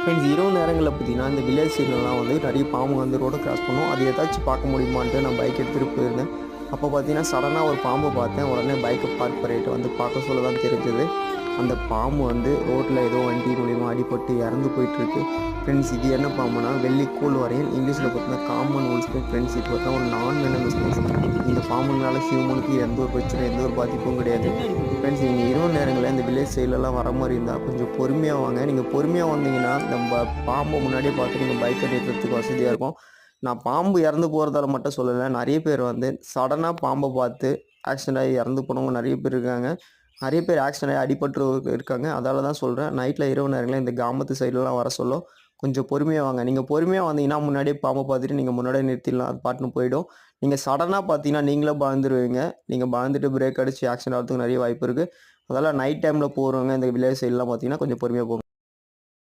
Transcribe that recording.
Friends இரவு நேரங்களில் பார்த்தீங்கன்னா இந்த வில்லேஜ் சைட்லலாம் வந்து நிறைய பாம்பு வந்து ரோடை கிராஸ் பண்ணும். அது ஏதாச்சும் பார்க்க முடியுமான்ட்டு நான் பைக் எடுத்துகிட்டு போயிருந்தேன். அப்போ பார்த்தீங்கன்னா சடனாக ஒரு பாம்பை பார்த்தேன். உடனே பைக்கை பார்க் பண்ணிட்டு வந்து பார்க்க சொல்ல தான் தெரிஞ்சது. அந்த பாம்பு வந்து ரோட்டில் ஏதோ வண்டி மூலிமா அடிபட்டு இறந்து போயிட்டுருக்கு. ஃப்ரெண்ட்ஸ் இது என்ன பாம்புனா வெள்ளிக்கூழ் வரையல், இங்கிலீஷில் பார்த்தீங்கன்னா காமன் உல்ஸ்னேக். ஃப்ரெண்ட்ஸ் இது பார்த்தா ஒரு நான் வெனமஸ் ஸ்னேக்ஸ். இந்த பாம்புனால ஹியூமனுக்கு எந்த ஒரு பிரச்சனை எந்த ஒரு பாதிப்பும் கிடையாது. ஃப்ரெண்ட்ஸ் நீங்கள் இரவு நேரங்களில் இந்த வில்லேஜ் சைட்லலாம் வர மாதிரி இருந்தால் கொஞ்சம் பொறுமையாக வாங்க. நீங்கள் பொறுமையாக வந்தீங்கன்னா நம்ம பாம்பை முன்னாடியே பார்த்து நீங்கள் பைக்கை நிறுத்துறதுக்கு வசதியாக இருக்கும். நான் பாம்பு இறந்து போகிறதால மட்டும் சொல்லலை, நிறைய பேர் வந்து சடனாக பாம்பை பார்த்து ஆக்சிடென்ட் ஆகி இறந்து போனவங்க நிறைய பேர் இருக்காங்க. நிறைய பேர் ஆக்சிடென்ட் ஆகி அடிபட்டு இருக்காங்க. அதால தான் சொல்கிறேன், நைட்டில் இரவு நேரங்களில் இந்த கிராமத்து சைட்லலாம் வர சொல்ல கொஞ்சம் பொறுமையாக வாங்க. நீங்கள் பொறுமையாக வந்தீங்கன்னா முன்னாடியே பாம்பை பார்த்துட்டு நீங்கள் முன்னாடியே நிறுத்திடலாம், அது பாட்டுன்னு போயிடும். நீங்கள் சடனாக பார்த்தீங்கன்னா நீங்களே பயந்துருவீங்க. நீங்கள் பயந்துட்டு பிரேக் அடித்து ஆக்சிடென்ட் ஆகிறதுக்கு நிறைய வாய்ப்பு இருக்குது. அதனால் நைட் டைமில் போகிறவங்க இந்த வில்லேஜ் சைட்லாம் பார்த்தீங்கன்னா கொஞ்சம் பொறுமையாக போங்க.